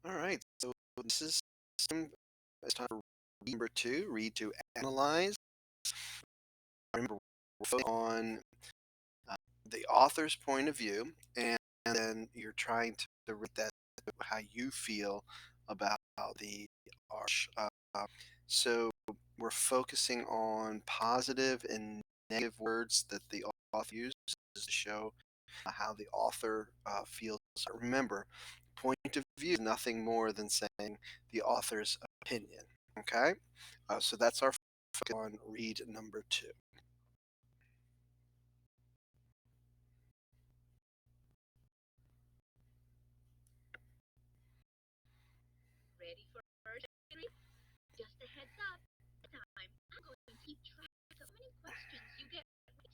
All right. So this is it's time for read number two. Read to analyze. Remember, we're focusing on uh, the author's point of view, and then you're trying to read that how you feel about the arch. So we're focusing on positive and negative words that the author uses to show how the author feels. Remember, point of view is nothing more than saying the author's opinion. Okay, so that's our focus on read number two. Ready for first read? Just a heads up. This time, I'm going to keep track of how many questions you get right.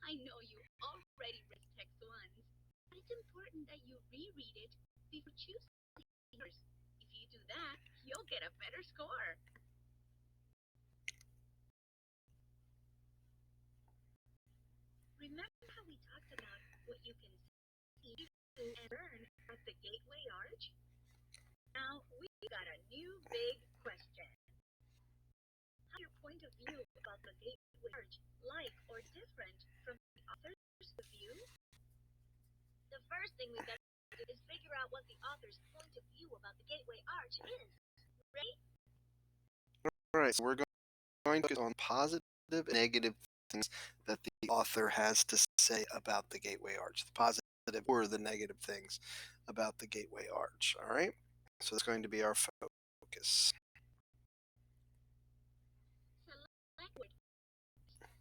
I know you already read text once, but it's important that you reread it before choosing yours. If you do that, you'll get a better score. Remember how we talked about what you can see and learn at the Gateway Arch? Now we've got a new big question. How your point of view about the Gateway Arch like or different from the author's view? The first thing we've got to do is figure out what the author's point of view about the Gateway Arch is. Ready? All right, so we're going to focus on positive and negative things that the author has to say about the Gateway Arch, the positive or the negative things about the Gateway Arch. All right, so that's going to be our focus. Select word.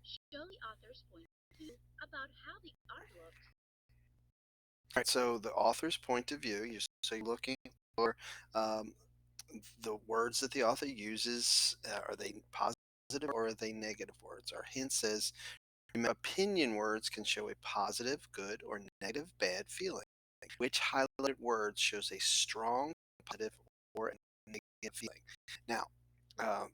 Show the author's point of view about how the art looks. All right, so the author's point of view, so you're looking for um, the words that the author uses. Are they positive or are they negative words? Our hint says opinion words can show a positive, good, or negative, bad feeling. Which highlighted word shows a strong positive or a negative feeling? Now, uh,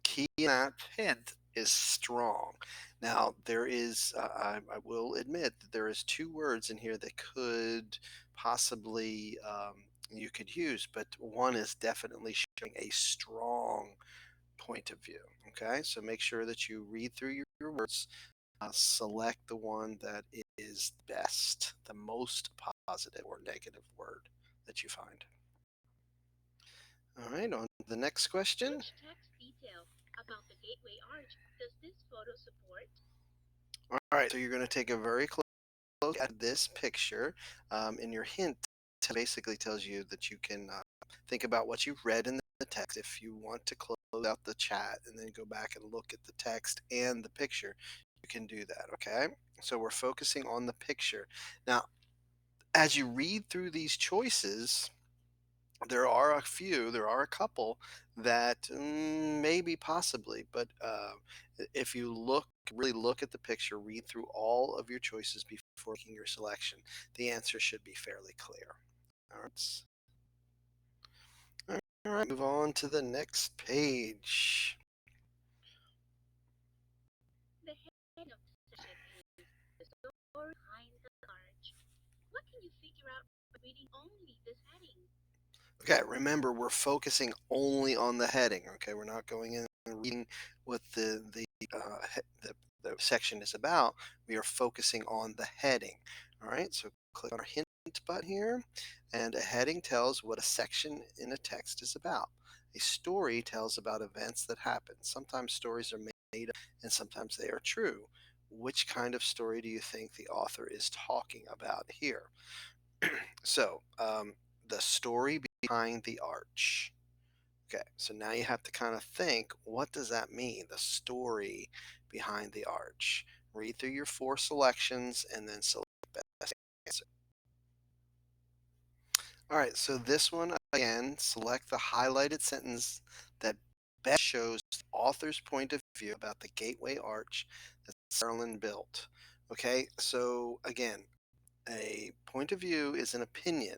key in that hint is strong. Now, there is, I will admit that there is two words in here that could possibly you could use, but one is definitely showing a strong point of view. Okay, so make sure that you read through your words, select the one that is best, the most positive or negative word that you find. All right, on to the next question. Which text detail about the Gateway Arch does this photo support? All right, so you're going to take a very close look at this picture, and your hint basically tells you that you can think about what you've read in the text. If you want to close out the chat and then go back and look at the text and the picture, you can do that. Okay, so we're focusing on the picture now. As you read through these choices, there are a couple that maybe possibly, but if you really look at the picture, read through all of your choices before making your selection, the answer should be fairly clear. All right. All right, move on to the next page. The heading of the section is The Story Behind the Arch. What can you figure out by reading only this heading? Okay, remember we're focusing only on the heading. Okay, we're not going in and reading what the section is about. We are focusing on the heading. All right, so click on our hint button here, and a heading tells what a section in a text is about. A story tells about events that happen. Sometimes stories are made up, and sometimes they are true. Which kind of story do you think the author is talking about here? So, the story behind the arch. Okay, so now you have to kind of think, what does that mean? The story behind the arch. Read through your four selections and then select the best answer. All right, so this one again, select the highlighted sentence that best shows the author's point of view about the gateway arch that Sutherland built. Okay, so again, a point of view is an opinion.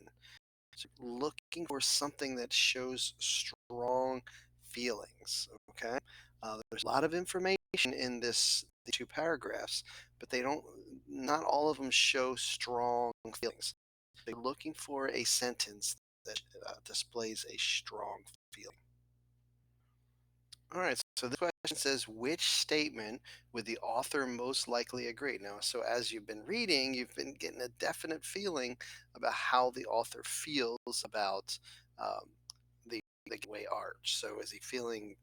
So looking for something that shows strong feelings. Okay, there's a lot of information in the two paragraphs, but they don't. Not all of them show strong feelings. They're looking for a sentence that displays a strong feeling. All right, so the question says, which statement would the author most likely agree? Now, so as you've been reading, you've been getting a definite feeling about how the author feels about um, the Gateway Arch. So is he feeling,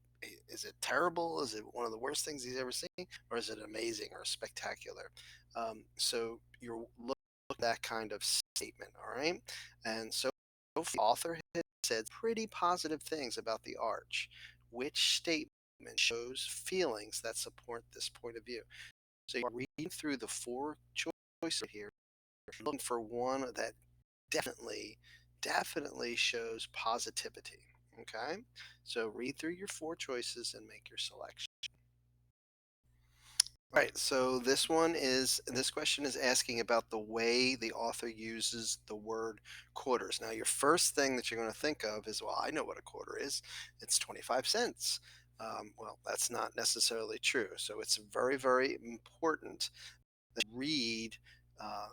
is it terrible? Is it one of the worst things he's ever seen? Or is it amazing or spectacular? So you're looking at that kind of statement, all right? And so the author has said pretty positive things about the arch. Which statement shows feelings that support this point of view? So you're reading through the four choices here, looking for one that definitely shows positivity. Okay, so read through your four choices and make your selection. Right. So this question is asking about the way the author uses the word quarters. Now, your first thing that you're going to think of is, well, I know what a quarter is. It's 25 cents. Well, that's not necessarily true. So it's very important that you read uh,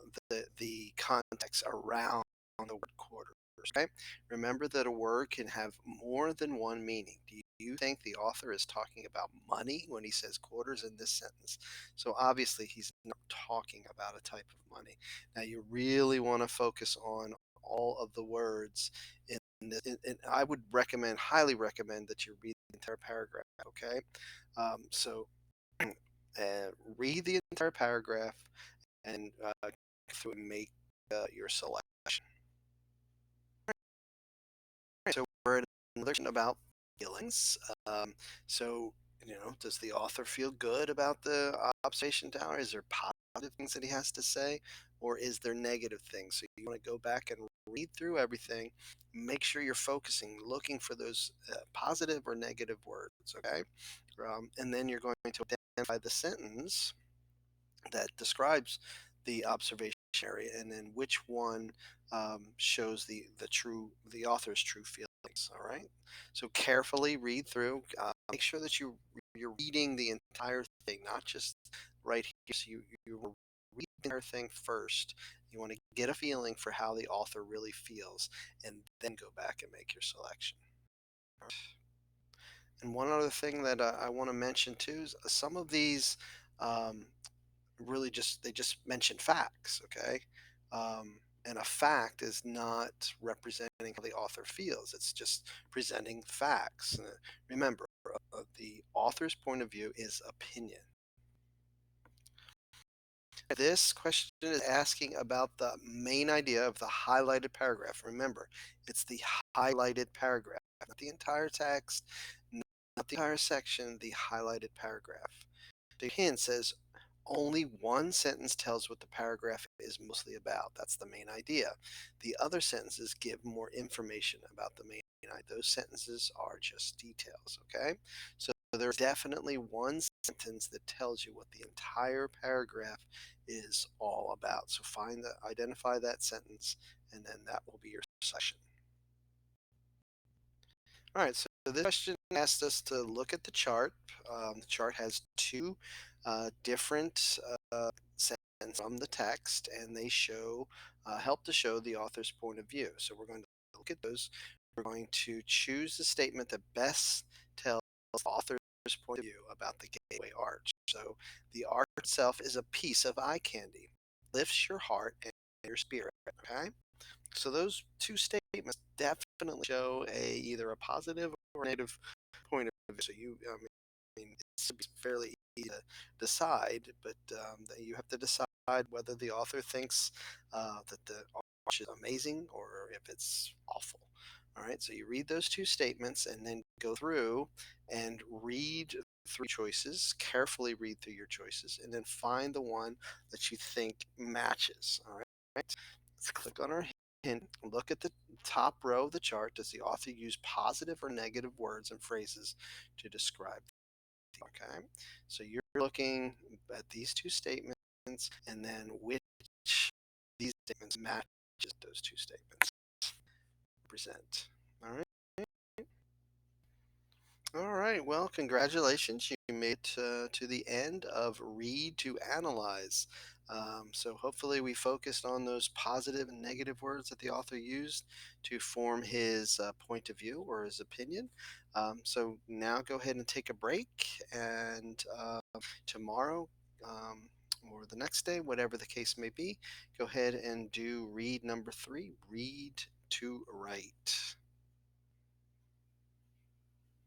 the context around the word quarters. Okay. Remember that a word can have more than one meaning. Do you think the author is talking about money when he says quarters in this sentence? So obviously he's not talking about a type of money. Now you really want to focus on all of the words in this. I would highly recommend that you read the entire paragraph. Okay. So read the entire paragraph and through and make your selection. So we're at another question about feelings. Um, so does the author feel good about the observation tower? Is there positive things that he has to say, or is there negative things? So you want to go back and read through everything. Make sure you're focusing, looking for those positive or negative words. Okay, and then you're going to identify the sentence that describes the observation area, and then which one shows the author's true feelings. All right, so carefully read through. Make sure that you're reading the entire thing, not just right here. So you read the entire thing first. You want to get a feeling for how the author really feels, and then go back and make your selection. And one other thing that I want to mention too is some of these um, really just mention facts. Okay, and a fact is not representing how the author feels. It's just presenting facts. Remember, the author's point of view is opinion. This question is asking about the main idea of the highlighted paragraph. Remember, it's the highlighted paragraph, not the entire text, not the entire section, the highlighted paragraph. The hint says only one sentence tells what the paragraph is mostly about. That's the main idea. The other sentences give more information about the main idea. Those sentences are just details, okay? So there's definitely one sentence that tells you what the entire paragraph is all about. So identify that sentence, and then that will be your section. All right, so this question asked us to look at the chart. The chart has two different sentences from the text, and they help to show the author's point of view. So we're going to look at those. We're going to choose the statement that best tells the author's point of view about the Gateway Arch. So the arch itself is a piece of eye candy, lifts your heart and your spirit. Okay. So those two statements definitely show either a positive or negative point of view. So it's fairly easy to decide, but that you have to decide whether the author thinks that the art is amazing or if it's awful. All right, so you read those two statements and then go through and read three choices, carefully read through your choices, and then find the one that you think matches. All right, let's click on our hint. Look at the top row of the chart. Does the author use positive or negative words and phrases to describe? Okay, so you're looking at these two statements and then which these statements matches those two statements. Present. All right. All right. Well, congratulations. You made it to the end of Read to Analyze. So hopefully we focused on those positive and negative words that the author used to form his point of view or his opinion. So now go ahead and take a break, and tomorrow. Or the next day, whatever the case may be, go ahead and do read number 3, read to write.